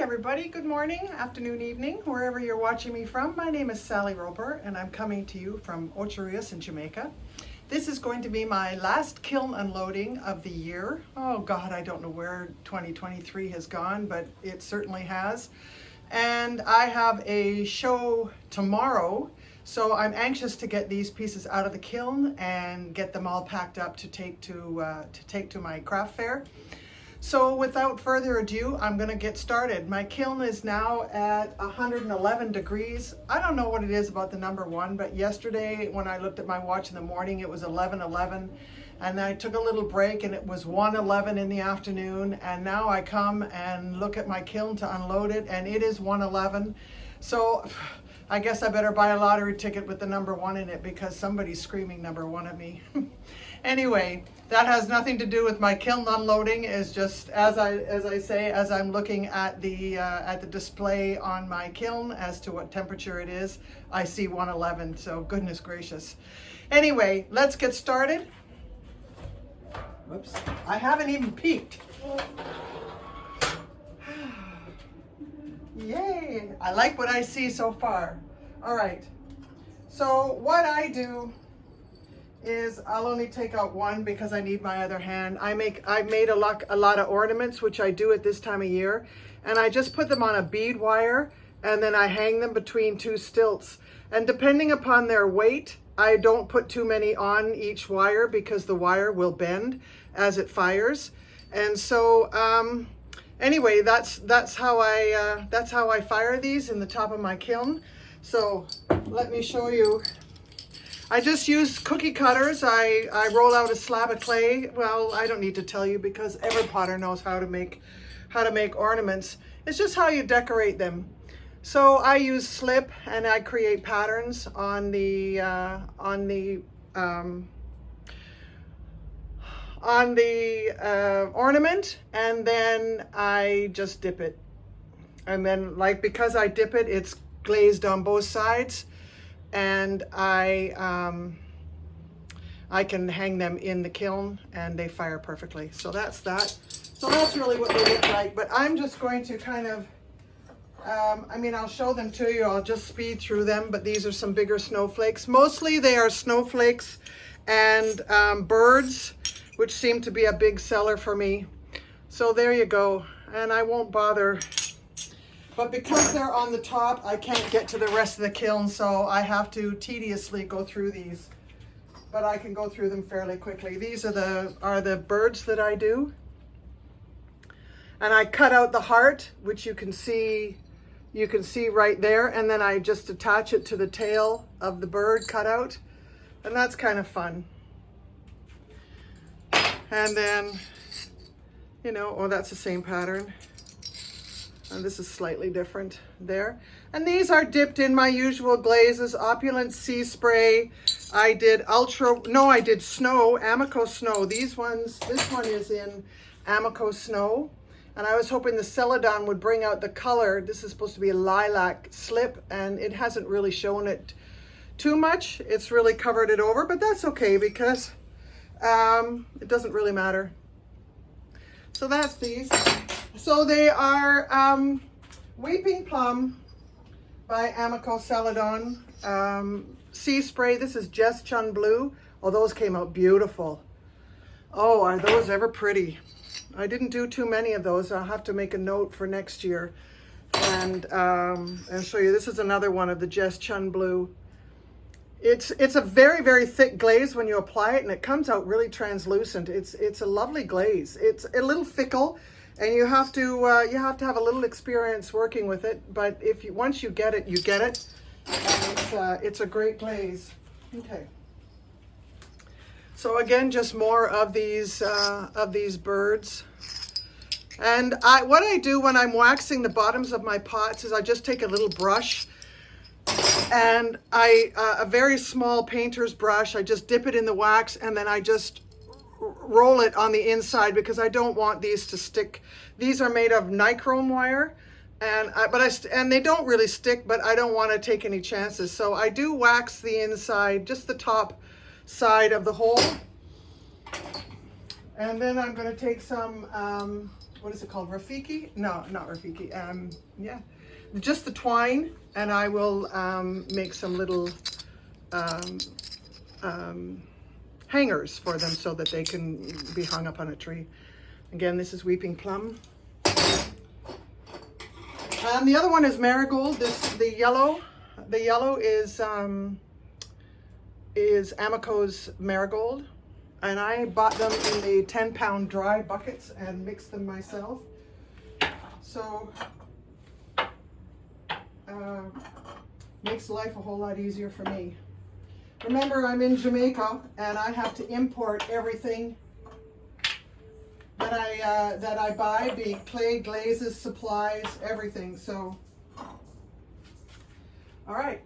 everybody, good morning, afternoon, evening, wherever you're watching me from. My name is Sally Roper and I'm coming to you from Opulence in Jamaica. This is going to be my last kiln unloading of the year. Oh God, I don't know where 2023 has gone, but it certainly has. And I have a show tomorrow, so I'm anxious to get these pieces out of the kiln and get them all packed up to take to my craft fair. So without further ado, I'm going to get started. My kiln is now at 111 degrees. I don't know what it is about the number one, but yesterday when I looked at my watch in the morning, it was 11:11, and I took a little break and it was 1:11 in the afternoon, and now I come and look at my kiln to unload it and it is 1:11. So I guess I better buy a lottery ticket with the number one in it because somebody's screaming number one at me. Anyway, that has nothing to do with my kiln unloading. Is just as I say, as I'm looking at the display on my kiln as to what temperature it is, I see 111. So goodness gracious. Anyway, let's get started. Whoops, I haven't even peeked. Yay! I like what I see so far. All right. So what I do is I'll only take out one because I need my other hand. I've made a lot of ornaments, which I do at this time of year, and I just put them on a bead wire and then I hang them between two stilts. And depending upon their weight, I don't put too many on each wire because the wire will bend as it fires. And so anyway, that's how I fire these in the top of my kiln. So let me show you. I just use cookie cutters. I roll out a slab of clay. Well, I don't need to tell you because every potter knows how to make ornaments. It's just how you decorate them. So I use slip and I create patterns on the ornament, and then I just dip it. And then, like, because I dip it, it's glazed on both sides, and I can hang them in the kiln and they fire perfectly. So that's that. So that's really what they look like. But I'm just going to kind of, I'll show them to you. I'll just speed through them, but these are some bigger snowflakes. Mostly they are snowflakes and birds, which seem to be a big seller for me. So there you go. And I won't bother. But because they're on the top, I can't get to the rest of the kiln, so I have to tediously go through these. But I can go through them fairly quickly. These are the birds that I do. And I cut out the heart, which you can see right there, and then I just attach it to the tail of the bird cut out. And that's kind of fun. And then, oh, that's the same pattern. And this is slightly different there. And these are dipped in my usual glazes, Opulence Sea Spray. I did snow, Amaco Snow. This one is in Amaco Snow. And I was hoping the Celadon would bring out the color. This is supposed to be a lilac slip, and it hasn't really shown it too much. It's really covered it over, but that's okay because it doesn't really matter. So that's these. So they are Weeping Plum by Amaco Celadon. Sea Spray, this is Just Chun Blue. Oh, those came out beautiful. Oh, are those ever pretty? I didn't do too many of those. I'll have to make a note for next year and show you. This is another one of the Just Chun Blue. It's a very, very thick glaze when you apply it, and it comes out really translucent. It's a lovely glaze. It's a little fickle, and you have to have a little experience working with it. But once you get it, you get it. And it's a great glaze. Okay. So again, just more of these birds. And what I do when I'm waxing the bottoms of my pots is I just take a little brush, and a very small painter's brush. I just dip it in the wax, and then I just roll it on the inside because I don't want these to stick. These are made of nichrome wire, and they don't really stick, but I don't want to take any chances. So I do wax the inside, just the top side of the hole. And then I'm going to take some what is it called? Rafiki? No, not rafiki. Yeah, just the twine, and I will make some little hangers for them so that they can be hung up on a tree. Again, this is Weeping Plum. And the other one is Marigold. The yellow is Amaco's Marigold. And I bought them in the 10-pound dry buckets and mixed them myself. So, makes life a whole lot easier for me. Remember, I'm in Jamaica and I have to import everything that I buy, be clay, glazes, supplies, everything. So, all right.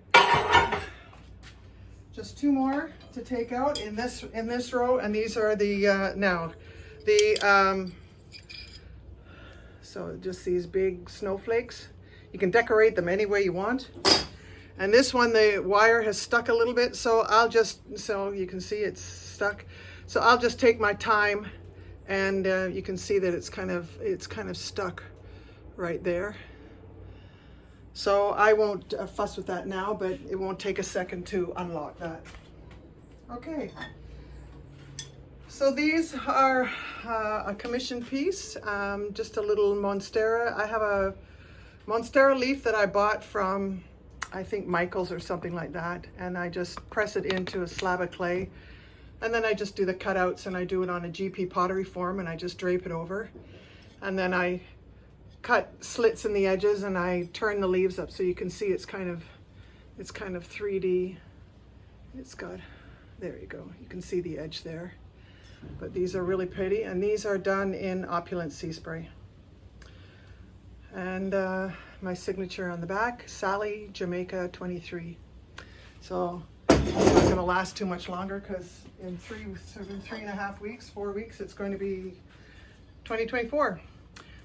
Just 2 more to take out in this row, and these are so just these big snowflakes. You can decorate them any way you want. And this one, the wire has stuck a little bit, so so you can see it's stuck. So I'll just take my time, and you can see that it's kind of stuck right there. So I won't fuss with that now, but it won't take a second to unlock that. Okay. So these are a commissioned piece, just a little Monstera. I have a Monstera leaf that I bought from, I think, Michael's or something like that. And I just press it into a slab of clay. And then I just do the cutouts, and I do it on a GPPottery form, and I just drape it over. And then I cut slits in the edges, and I turn the leaves up so you can see it's kind of 3D. It's got, there you go. You can see the edge there. But these are really pretty, and these are done in Opulence sea spray. And my signature on the back, Sally, Jamaica 23. So it's not going to last too much longer, because in 3.5 weeks, 4 weeks, it's going to be 2024.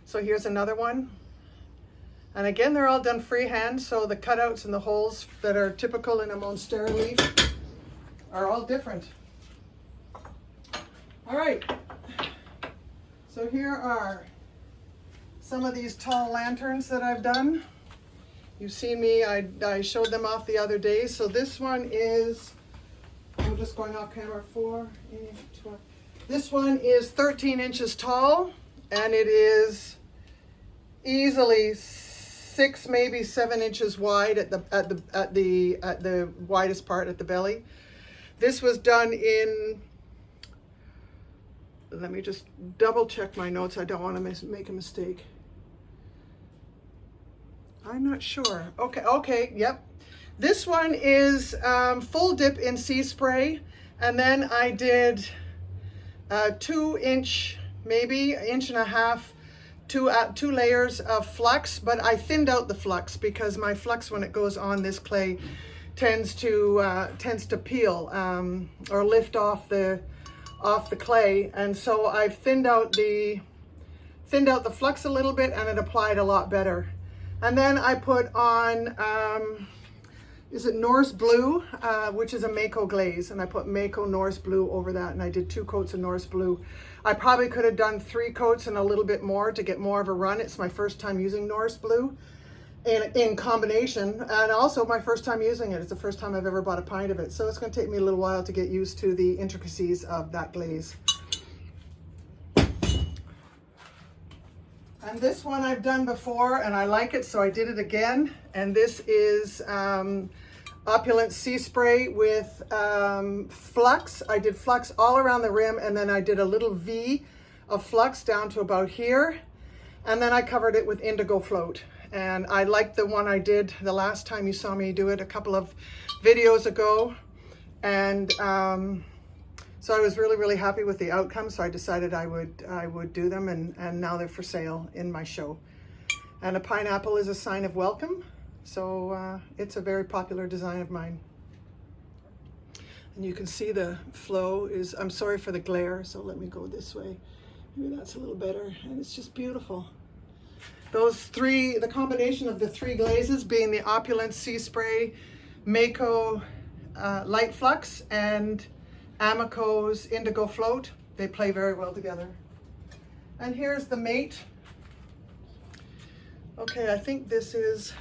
So here's another one. And again, they're all done freehand, so the cutouts and the holes that are typical in a Monstera leaf are all different. All right, so here are some of these tall lanterns that I've done. You've seen me, I showed them off the other day. So this one is, I'm just going off camera, 4, 8, 12. This one is 13 inches tall, and it is easily 6, maybe 7 inches wide at the widest part at the belly. This was done in, let me just double check my notes. I don't want to make a mistake. I'm not sure. Okay, yep. This one is full dip in sea spray, and then I did 2 inch, maybe 1.5 inch, two layers of flux, but I thinned out the flux because my flux, when it goes on this clay, tends to peel or lift off the clay, and so I've thinned out the flux a little bit, and it applied a lot better. And then I put on is it Norse Blue, which is a Mayco glaze, and I put Mayco Norse Blue over that, and I did 2 coats of Norse Blue. I probably could have done 3 coats and a little bit more to get more of a run. It's my first time using Norse Blue in combination, and also my first time using it. It's the first time I've ever bought a pint of it, so it's going to take me a little while to get used to the intricacies of that glaze. And this one I've done before, and I like it, so I did it again. And this is Opulence Sea Spray with flux. I did flux all around the rim, and then I did a little V of flux down to about here. And then I covered it with indigo float. And I liked the one I did the last time you saw me do it a couple of videos ago. And so I was really, really happy with the outcome. So I decided I would do them, and now they're for sale in my show. And a pineapple is a sign of welcome. So it's a very popular design of mine. And you can see the flow is, I'm sorry for the glare, so let me go this way. Maybe that's a little better. And it's just beautiful. Those 3, the combination of the 3 glazes being the Opulence Sea Spray, Mayco Light Flux, and Amaco's Indigo Float, they play very well together. And here's the mate Okay, I think this is,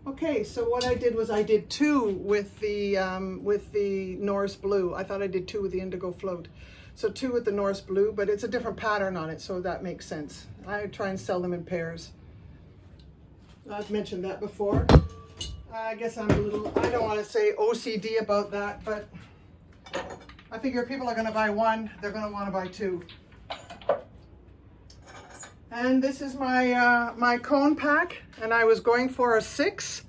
okay, so what I did was I did 2 with the Norse blue. I thought I did 2 with the indigo float. So 2 with the Norse blue, but it's a different pattern on it, so that makes sense. I try and sell them in pairs. I've mentioned that before. I guess I'm a little, I don't want to say OCD about that, but I figure if people are going to buy 1, they're going to want to buy 2. And this is my my cone pack, and I was going for a 6,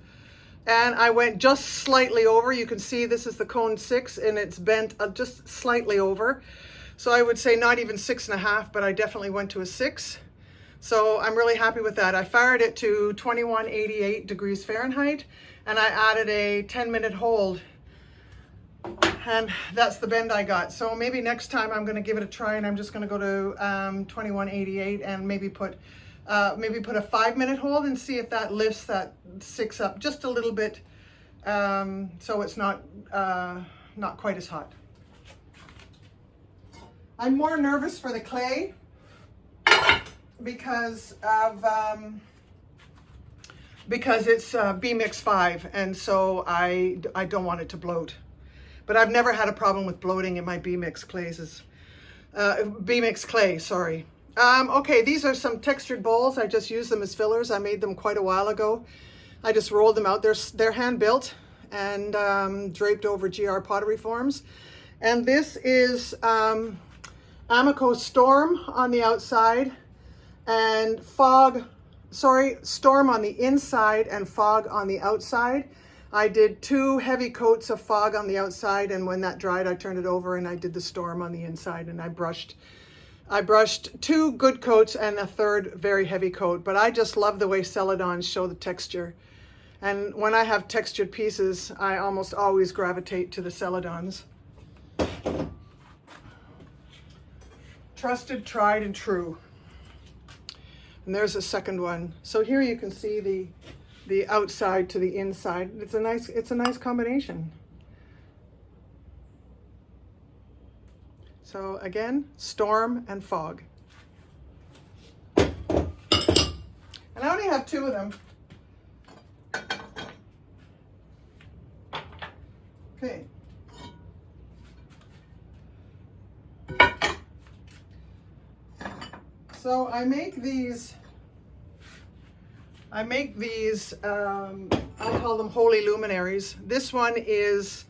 and I went just slightly over. You can see this is the cone 6, and it's bent just slightly over. So I would say not even 6.5, but I definitely went to a 6. So I'm really happy with that. I fired it to 2188 degrees Fahrenheit, and I added a 10-minute hold. And that's the bend I got. So maybe next time I'm going to give it a try, and I'm just going to go to 2188 and maybe put a 5-minute hold and see if that lifts that 6 up just a little bit, so it's not quite as hot. I'm more nervous for the clay because it's B-Mix 5, and so I don't want it to bloat. But I've never had a problem with bloating in my B-Mix clays. B-Mix clay, sorry. Okay, these are some textured bowls. I just use them as fillers. I made them quite a while ago. I just rolled them out. They're hand built and draped over GRPottery forms. And this is Amaco Storm on the outside and Storm on the inside and fog on the outside. I did 2 heavy coats of fog on the outside, and when that dried, I turned it over and I did the storm on the inside, and I brushed 2 good coats and a 3rd very heavy coat. But I just love the way celadons show the texture. And when I have textured pieces, I almost always gravitate to the celadons. Trusted, tried, and true. And there's a second one. So here you can see the outside to the inside. It's a nice combination. So again, storm and fog. And I only have 2 of them. Okay. So I make these, I call them holy luminaries. This one is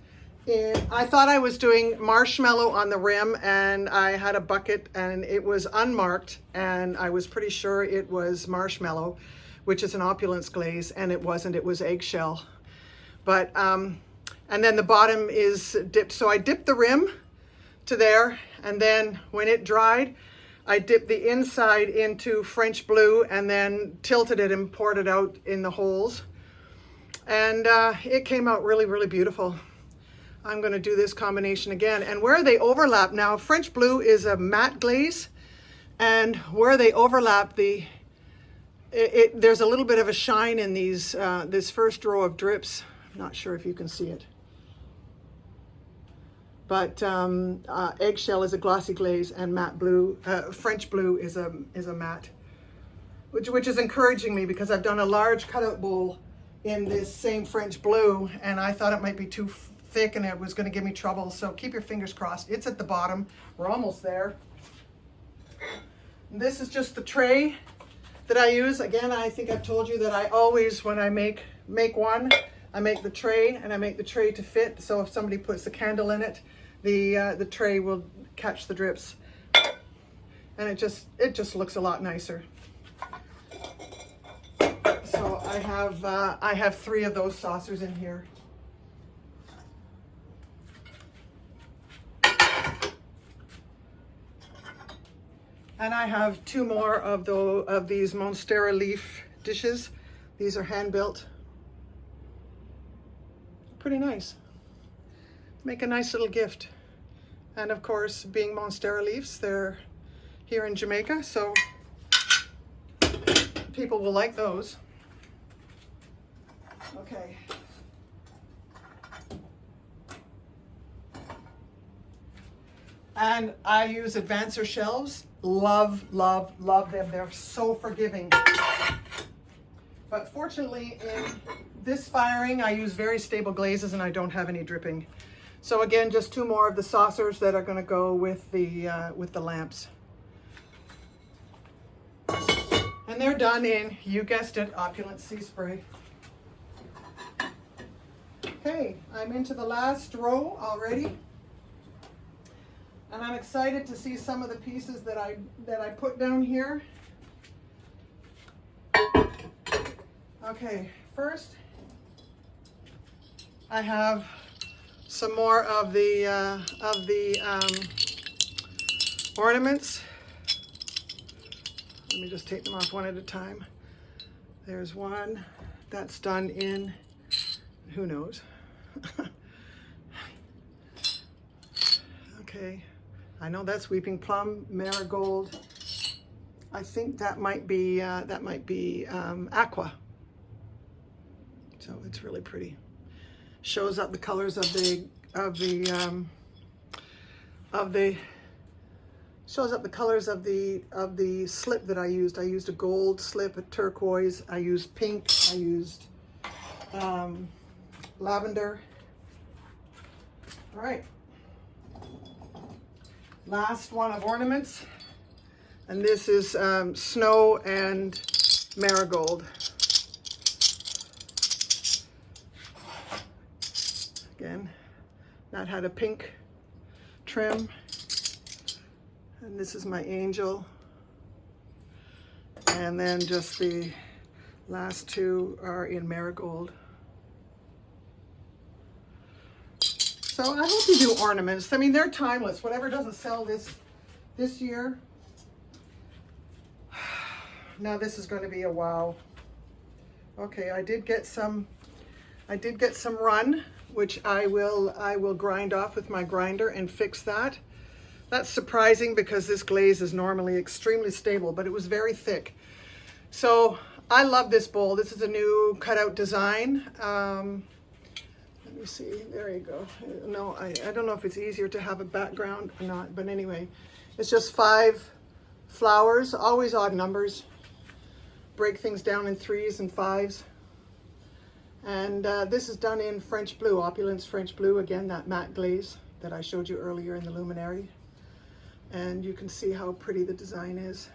I thought I was doing marshmallow on the rim, and I had a bucket and it was unmarked, and I was pretty sure it was marshmallow, which is an opulence glaze, and it wasn't, it was eggshell. But, and then the bottom is dipped. So I dipped the rim to there, and then when it dried, I dipped the inside into French blue and then tilted it and poured it out in the holes. And it came out really, really beautiful. I'm going to do this combination again. And where they overlap now, French blue is a matte glaze, and where they overlap, there's a little bit of a shine in these this first row of drips. I'm not sure if you can see it. But eggshell is a glossy glaze, and matte blue, French blue is a matte, which is encouraging me, because I've done a large cutout bowl in this same French blue, and I thought it might be too thick and it was going to give me trouble. So keep your fingers crossed. It's at the bottom. We're almost there. And this is just the tray that I use. Again, I think I've told you that I always, when I make one, I make the tray, and I make the tray to fit. So if somebody puts a candle in it, the tray will catch the drips, and it just looks a lot nicer. So I have 3 of those saucers in here. And I have 2 more of these Monstera leaf dishes. These are hand built. Pretty nice. Make a nice little gift. And of course, being Monstera leaves, they're here in Jamaica, so people will like those. Okay. And I use advancer shelves love, love, love them. They're so forgiving. But fortunately, in this firing, I use very stable glazes and I don't have any dripping. So again, just 2 more of the saucers that are going to go with the lamps. And they're done in, you guessed it, Opulence Sea Spray. Okay, I'm into the last row already. And I'm excited to see some of the pieces that I put down here. Okay, first I have some more of the ornaments. Let me just take them off one at a time. There's one that's done in, who knows? Okay, I know that's Weeping Plum, Marigold. I think that might be Aqua. So it's really pretty. Shows up the colors of the slip that I used. I used a gold slip, a turquoise. I used pink. I used lavender. All right. Last one of ornaments, and this is snow and marigold. Again, that had a pink trim, and this is my angel, and then just the last 2 are in marigold. So I hope you do ornaments. I mean, they're timeless. Whatever doesn't sell this year. Now this is going to be a wow. Okay, I did get some run, which I will grind off with my grinder and fix that. That's surprising because this glaze is normally extremely stable, but it was very thick. So I love this bowl. This is a new Cutout design. Let me see, there you go. No, I don't know if it's easier to have a background or not, but anyway, it's just 5 flowers, always odd numbers. Break things down in 3s and 5s. And this is done in French blue, Opulence French blue, again, that matte glaze that I showed you earlier in the luminary. And you can see how pretty the design is.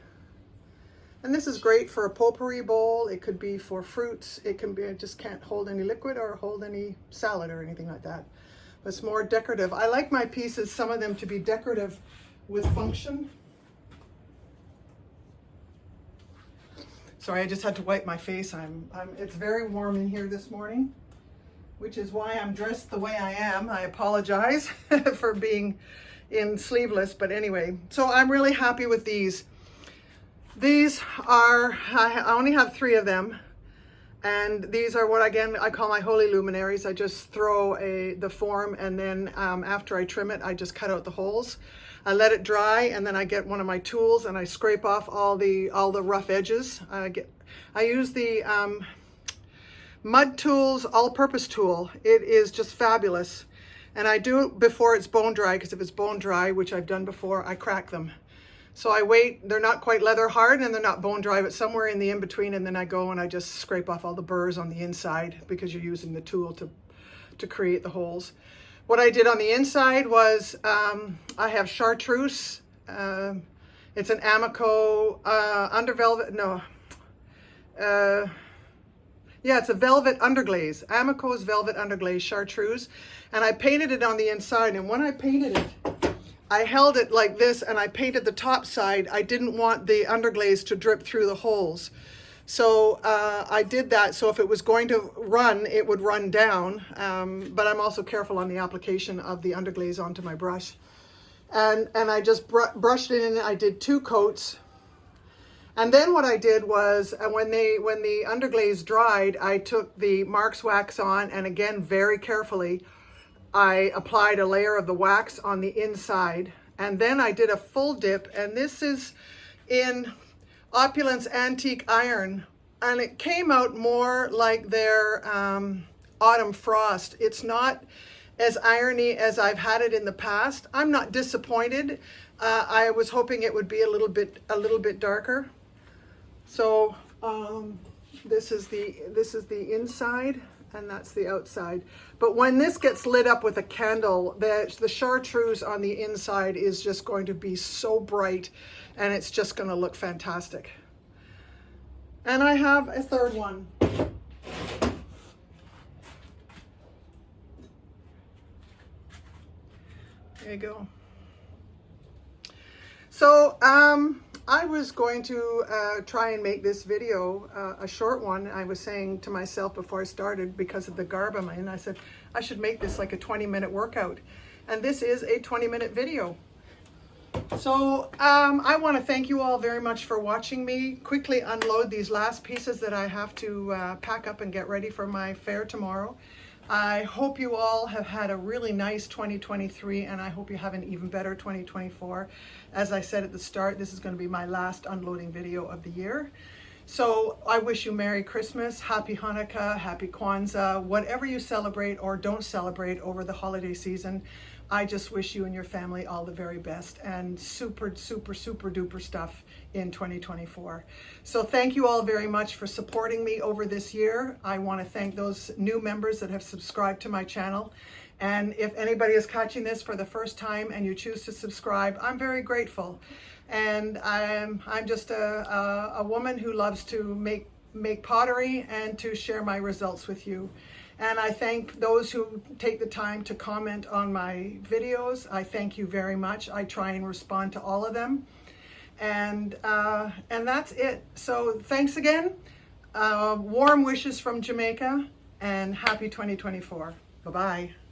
And this is great for a potpourri bowl. It could be for fruits. It can be, it just can't hold any liquid or hold any salad or anything like that. But it's more decorative. I like my pieces, some of them, to be decorative with function. Sorry, I just had to wipe my face. It's very warm in here this morning, which is why I'm dressed the way I am. I apologize for being in sleeveless, but anyway. So I'm really happy with these. These are, I only have 3 of them, and these are what, again, I call my holy luminaries. I just throw the form, and then after I trim it, I just cut out the holes. I let it dry, and then I get one of my tools and I scrape off all the rough edges. I use the Mud Tools all-purpose tool. It is just fabulous, and I do it before it's bone dry, because if it's bone dry, which I've done before, I crack them. So I wait, they're not quite leather hard and they're not bone dry, but somewhere in the in-between, and then I go and I just scrape off all the burrs on the inside, because you're using the tool to create the holes. What I did on the inside was, I have chartreuse. It's an Amaco it's a velvet underglaze. Amaco's velvet underglaze chartreuse. And I painted it on the inside, and when I painted it, I held it like this and I painted the top side. I didn't want the underglaze to drip through the holes. So I did that, so if it was going to run, it would run down. But I'm also careful on the application of the underglaze onto my brush. And I just brushed it in. I did 2 coats. And then what I did was, when the underglaze dried, I took the Marks wax on, and again, very carefully, I applied a layer of the wax on the inside, and then I did a full dip, and this is in Opulence Antique Iron, and it came out more like their Autumn Frost. It's not as irony as I've had it in the past. I'm not disappointed. I was hoping it would be a little bit darker. So this is the inside, and that's the outside. But when this gets lit up with a candle, the chartreuse on the inside is just going to be so bright, and it's just going to look fantastic. And I have a third one. There you go. So I was going to try and make this video a short one. I was saying to myself before I started, because of the garb I'm in, I said I should make this like a 20-minute workout. And this is a 20-minute video. So I want to thank you all very much for watching me quickly unload these last pieces that I have to pack up and get ready for my fair tomorrow. I hope you all have had a really nice 2023, and I hope you have an even better 2024. As I said at the start, this is going to be my last unloading video of the year. So I wish you Merry Christmas, Happy Hanukkah, Happy Kwanzaa, whatever you celebrate or don't celebrate over the holiday season. I just wish you and your family all the very best and super, super, super duper stuff in 2024. So thank you all very much for supporting me over this year. I want to thank those new members that have subscribed to my channel. And if anybody is catching this for the first time and you choose to subscribe, I'm very grateful. And I'm just a woman who loves to make pottery and to share my results with you. And I thank those who take the time to comment on my videos. I thank you very much. I try and respond to all of them. And that's it. So thanks again. Warm wishes from Jamaica, and happy 2024. Bye-bye.